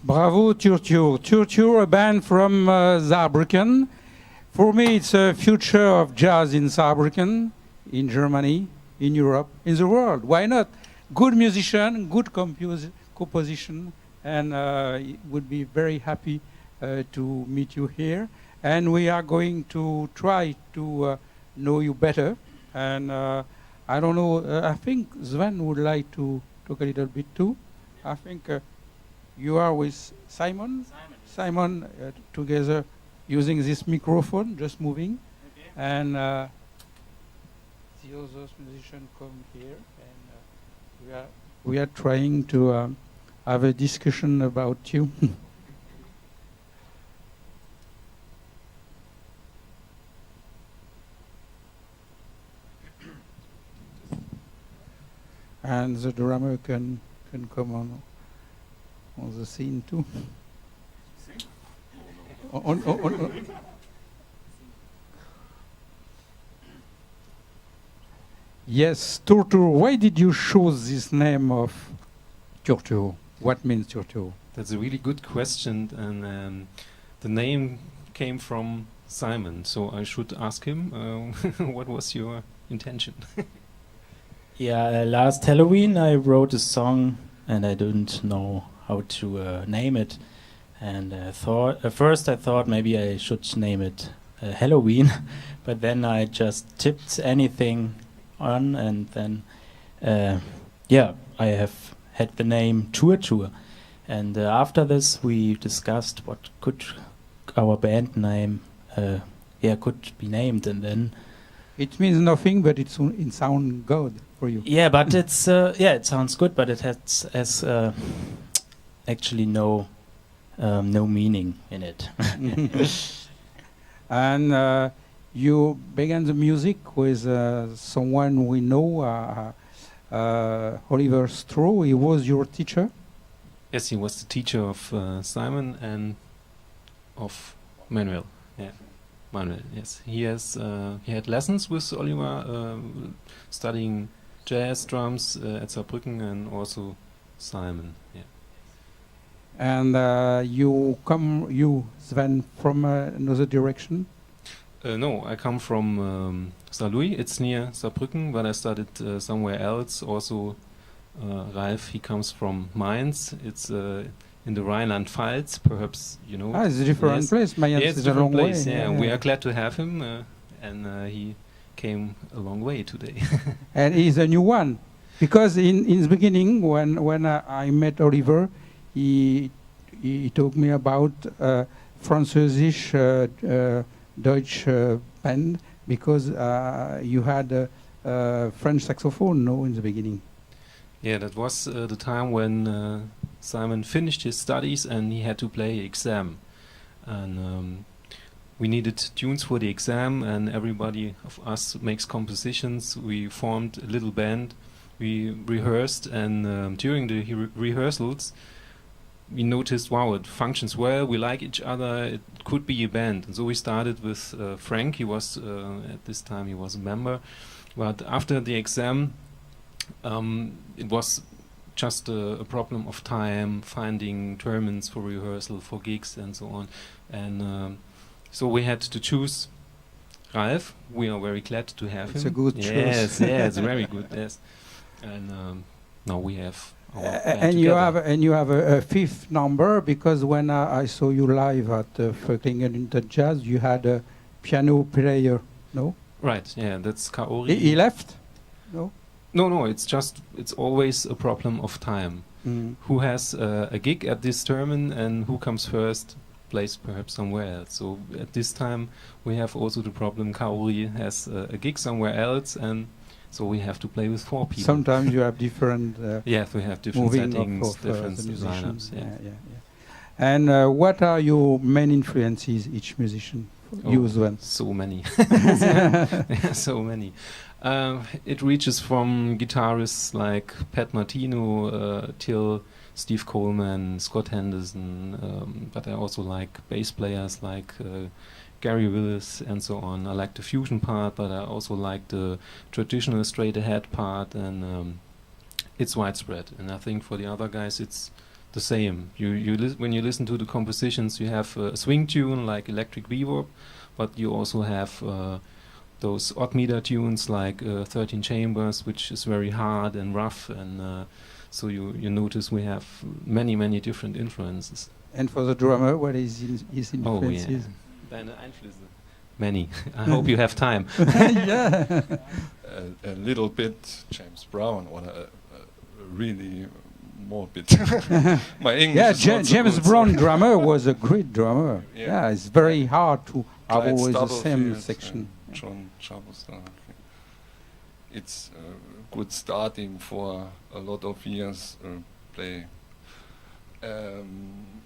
Bravo, TURTUR. TURTUR, a band from Saarbrücken. For me, it's a future of jazz in Saarbrücken, in Germany, in Europe, in the world. Why not? Good musician, good composition, and would be very happy to meet you here. And we are going to try to know you better. And I don't know, I think Sven would like to talk a little bit too. I think you are with Simon? Simon, together using this microphone, just moving. Okay. And the other musicians come here. And we are trying to have a discussion about you. And the drummer can come on the scene too. Yes, TURTUR. Why did you choose this name of TURTUR? What means TURTUR? That's a really good question, and the name came from Simon, so I should ask him what was your intention? Yeah, last Halloween I wrote a song and I didn't know how to name it. And first I thought maybe I should name it Halloween, but then I just tipped anything on, and then yeah, I have had the name TURTUR. And after this we discussed what could our band name could be named, and then it means nothing, but it sounds good for you. Yeah, but it's it sounds good, but it has actually no meaning in it. And you began the music with someone we know, Oliver Stroh. He was your teacher? Yes, he was the teacher of Simon and of Manuel. Yeah, Manuel. Yes, he had lessons with Oliver, studying jazz drums at Saarbrücken, and also Simon. Yeah. And you Sven, from another direction? No, I come from Saarlouis. It's near Saarbrücken, but I studied somewhere else. Also, Ralf, he comes from Mainz. It's in the Rhineland-Pfalz. Perhaps you know. It's a different place. Mainz it's is a different long place. way. Yeah, we are glad to have him, and he came a long way today. And he's a new one, because in the beginning, when I met Oliver, he told me about Französisch Deutsch band, because you had a French saxophone, no, in the beginning. Yeah, that was the time when Simon finished his studies and he had to play exam, and we needed tunes for the exam, and everybody of us makes compositions. We formed a little band, we rehearsed, and during the rehearsals we noticed, wow, it functions well, we like each other, it could be a band. And so we started with Frank. He was at this time he was a member, but after the exam it was just a problem of time, finding terms for rehearsal, for gigs and so on, and so we had to choose Ralf. We are very glad to have him. It's a good choice. Yes, yeah, it's very good. Yes, and now we have our band and together. you have a fifth number, because when I saw you live at Völklingen in the Jazz, you had a piano player, no? Right. Yeah, that's Kaori. He left? No. No, it's always a problem of time. Mm. Who has a gig at this termin, and who comes first plays perhaps somewhere else. So at this time we have also the problem Kaori has a gig somewhere else, and so we have to play with 4 people. Sometimes you have different yes, we have different moving settings, of different the musicians. lineups. Yeah. And what are your main influences, each musician? You as well. So many. Yeah, so many. It reaches from guitarists like Pat Martino till Steve Coleman, Scott Henderson, but I also like bass players like Gary Willis and so on. I like the fusion part, but I also like the traditional straight ahead part, and it's widespread. And I think for the other guys it's the same. When you listen to the compositions, you have a swing tune like Electric Reverb, but you also have those odd meter tunes like 13 Chambers, which is very hard and rough, and so you notice we have many different influences. And for the drummer, what is his Oh yeah, influences? deine Einflüsse. Many. I hope you have time. Yeah. A little bit James Brown, or really more bit. My English Yeah, is not so James good, Brown so- drummer was a great drummer. Yeah. Yeah, it's very hard to have Clyde always the same Stubblefield section. and John Chabostar. It's good starting for a lot of years. Play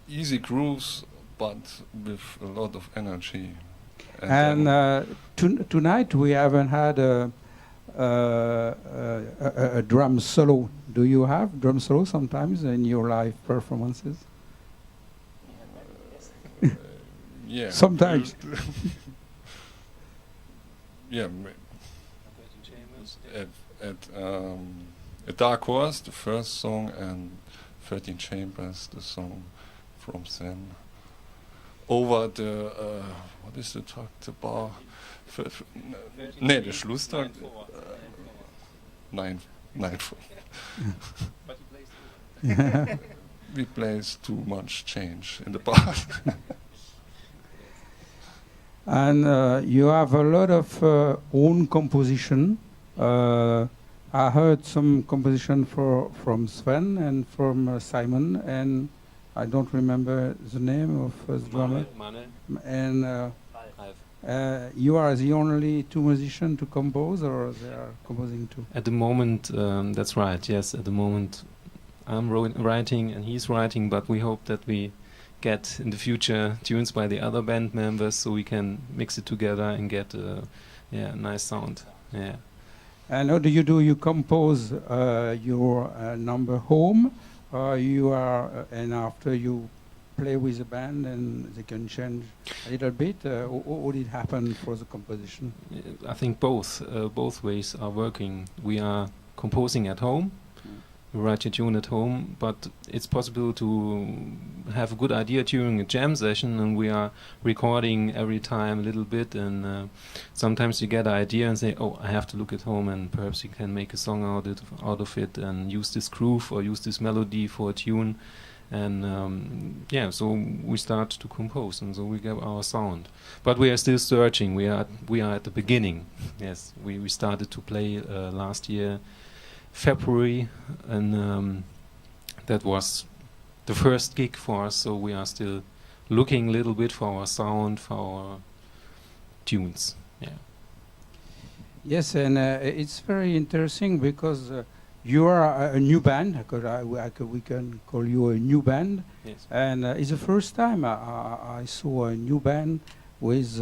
easy grooves, but with a lot of energy. And tonight we haven't had a drum solo. Do you have drum solo sometimes in your live performances? Yeah. Sometimes. Yeah. At Dark Horse, the first song, and 13 Chambers, the song from Zen. Over the, what is the talk, the bar? Nee, the Schlusstag. 9/4. We place too much change in the bar. And you have a lot of own composition. I heard some composition from Sven and from Simon, and I don't remember the name of the drummer. And you are the only two musicians to compose, or they are composing too? At the moment, that's right. Yes, at the moment, I'm writing and he's writing, but we hope that we get in the future tunes by the other band members, so we can mix it together and get a nice sound. Yeah. And how do? You compose your number home, you are, and after you play with the band and they can change a little bit. What did happen for the composition? I think both ways are working. We are composing at home. We write a tune at home, but it's possible to have a good idea during a jam session, and we are recording every time a little bit, and sometimes you get an idea and say, oh, I have to look at home, and perhaps you can make a song out of it and use this groove or use this melody for a tune, and so we start to compose, and so we get our sound. But we are still searching. We are at the beginning. Yes, we started to play last year February, and that was the first gig for us, so we are still looking a little bit for our sound, for our tunes. Yeah. Yes, and it's very interesting because you are a new band. We can call you a new band. Yes. And it's the first time I saw a new band with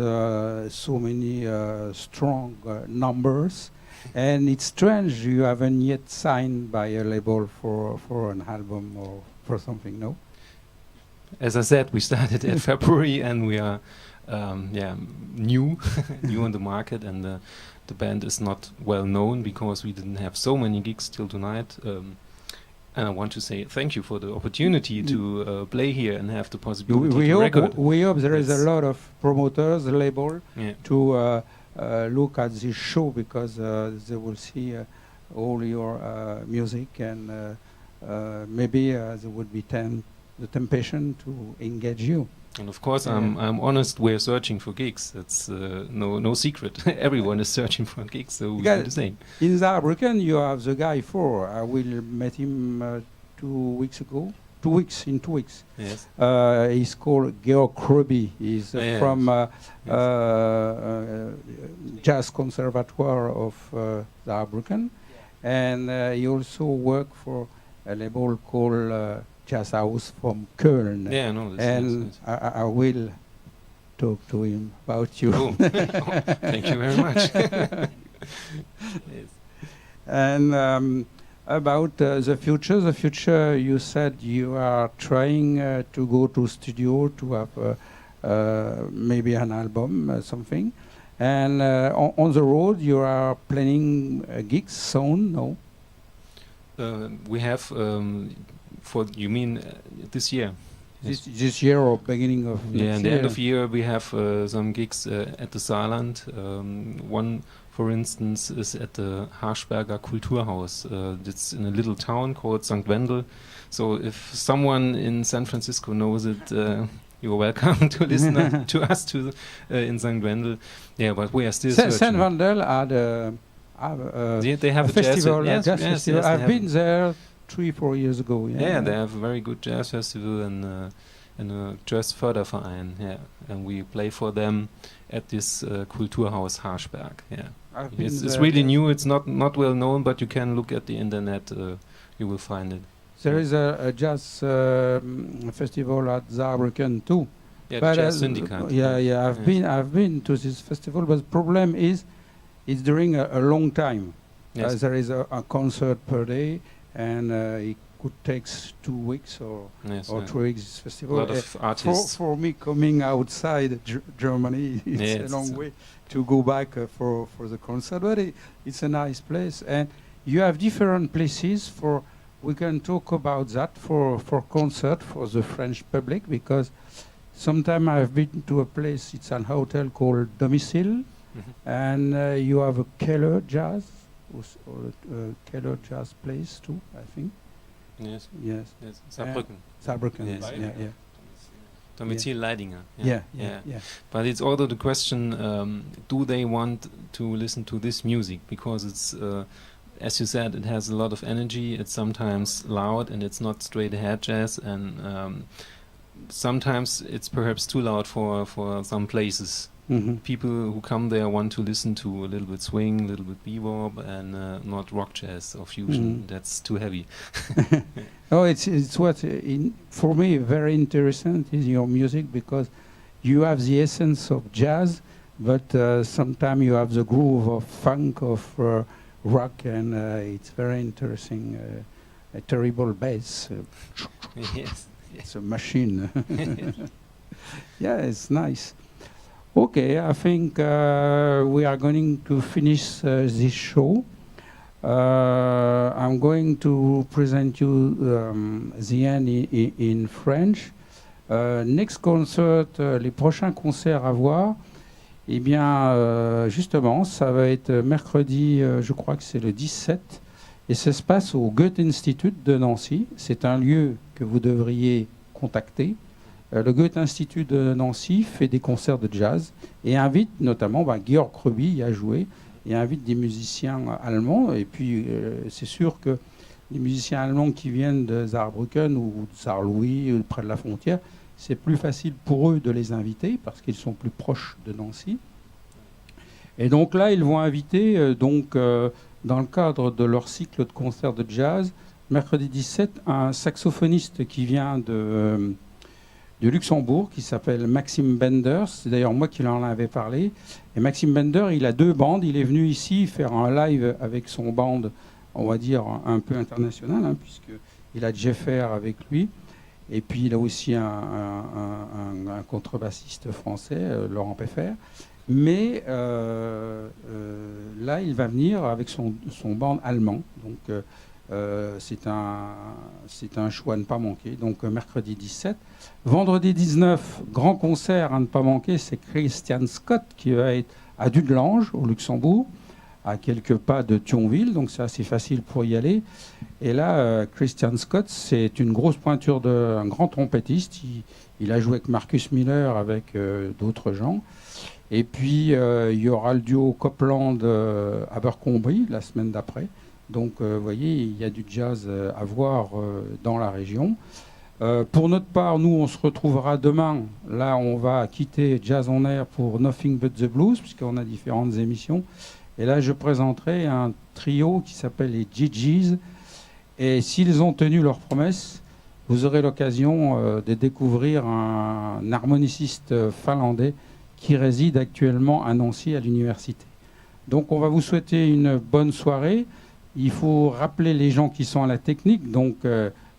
so many strong numbers. And it's strange you haven't yet signed by a label for an album or for something, no? As I said, we started in February, and we are new on the market, and the band is not well known because we didn't have so many gigs till tonight. And I want to say thank you for the opportunity to play here and have the possibility to record. We hope there is a lot of promoters, label, Yeah. to look at this show, because they will see all your music, and maybe there would be the temptation to engage you. And of course, I'm honest. We're searching for gigs. That's no secret. Everyone is searching for gigs, so we do the same. In Saarbrücken, you have the guy we met him 2 weeks ago. 2 weeks, in 2 weeks. Yes. He's called Georg Kröbi. He's from Jazz Conservatoire of Saarbrücken, and he also worked for a label called Jazz House from Köln. Yeah, no. And I will talk to him about you. Oh. Thank you very much. Yes. And about the future, you said you are trying to go to studio to have maybe an album, something. And on the road, you are planning gigs soon, no? We have For you mean this year? This year or beginning of Yeah, next and the year? end of year we have some gigs at the Saarland. One, for instance, is at the Harschberger Kulturhaus. It's in a little town called St. Wendel. So if someone in San Francisco knows it, you're welcome to listen to us in St. Wendel. Yeah, but we are still Saint searching. Wendel had They have a festival, yes, jazz yes, festival. yes, they I've have been there 3-4 years ago. Yeah, they have a very good jazz festival and a Jazz Förderverein. Yeah, and we play for them at this Kulturhaus Harschberg. Yeah, I've been it's there. really new. It's not well known, but you can look at the internet. You will find it. There is a jazz festival at Saarbrücken too. Yeah, But, the Jazz Syndicate. Yeah. Yes. I've been to this festival, but the problem is, it's during a long time. Yes. There is a concert per day, and it could take 2 weeks or Yes, 3 weeks. This a festival. lot of artists. For me, coming outside Germany, it's Yeah, a long way to go back for the concert. But it's a nice place, and you have different places for. We can talk about that for concert for the French public, because sometime I've been to a place. It's an hotel called Domicile, and you have a Keller Jazz, or a Keller Jazz place too, I think. Yes. Yes, Yes. Saarbrücken. Saarbrücken. Yes. Yeah. Domizil Leidinger. Yeah. But it's also the question: do they want to listen to this music? Because it's, as you said, it has a lot of energy. It's sometimes loud and it's not straight ahead jazz, and sometimes it's perhaps too loud for some places. Mhm. People who come there want to listen to a little bit swing, a little bit bebop, and not rock jazz or fusion. Mhm. That's too heavy. Oh, it's what for me very interesting is your music, because you have the essence of jazz, but sometimes you have the groove of funk, of rock, and it's very interesting. A terrible bass. Yes. It's a machine. Yeah, it's nice. Okay, I think we are going to finish this show. I'm going to present you the end in French. Next concert, les prochains concerts à voir, eh bien, justement, ça va être mercredi, je crois que c'est le 17, et ça se passe au Goethe Institut de Nancy. C'est un lieu que vous devriez contacter. Le Goethe Institut de Nancy fait des concerts de jazz et invite notamment Georg Rübi à jouer, et invite des musiciens allemands. Et puis, c'est sûr que les musiciens allemands qui viennent de Saarbrücken ou de Saarlouis ou près de la frontière, c'est plus facile pour eux de les inviter parce qu'ils sont plus proches de Nancy. Et donc là, ils vont inviter, dans le cadre de leur cycle de concerts de jazz, mercredi 17, un saxophoniste qui vient de Luxembourg, qui s'appelle Maxime Bender. C'est d'ailleurs moi qui en avais parlé. Et Maxime Bender, il a 2 bandes. Il est venu ici faire un live avec son band, on va dire, un peu international, hein, puisqu'il a Jeffer avec lui. Et puis il a aussi un contrebassiste français, Laurent Peffer. Mais là, il va venir avec son band allemand. Donc c'est un choix à ne pas manquer. Donc mercredi 17. Vendredi 19, grand concert à ne pas manquer, c'est Christian Scott qui va être à Dudelange, au Luxembourg, à quelques pas de Thionville, donc c'est assez facile pour y aller. Et là, Christian Scott, c'est une grosse pointure d'un grand trompettiste. Il a joué avec Marcus Miller, avec d'autres gens. Et puis, il y aura le duo Copeland-Abercrombie la semaine d'après. Donc, vous voyez, il y a du jazz à voir dans la région. Pour notre part, nous, on se retrouvera demain. Là, on va quitter Jazz on Air pour Nothing But the Blues, puisqu'on a différentes émissions. Et là, je présenterai un trio qui s'appelle les Gigi's. Et s'ils ont tenu leurs promesses, vous aurez l'occasion de découvrir un harmoniciste finlandais qui réside actuellement à Nancy, à l'université. Donc, on va vous souhaiter une bonne soirée. Il faut rappeler les gens qui sont à la technique. Donc,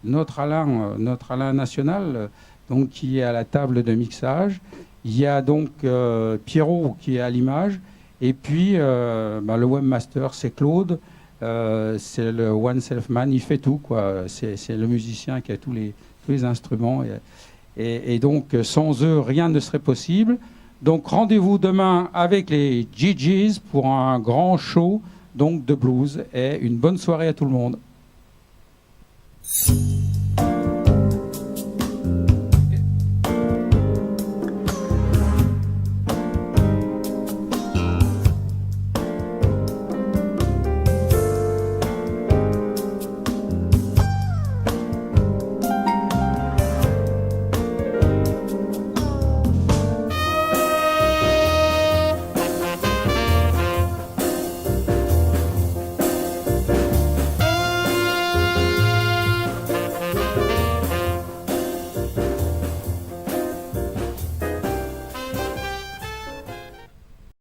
notre Alain national, donc, qui est à la table de mixage. Il y a donc Pierrot qui est à l'image. Et puis, le webmaster, c'est Claude. C'est le one self man, il fait tout, quoi. C'est le musicien qui a tous les instruments. Et donc, sans eux, rien ne serait possible. Donc, rendez-vous demain avec les Gee Gees pour un grand show donc, de blues. Et une bonne soirée à tout le monde.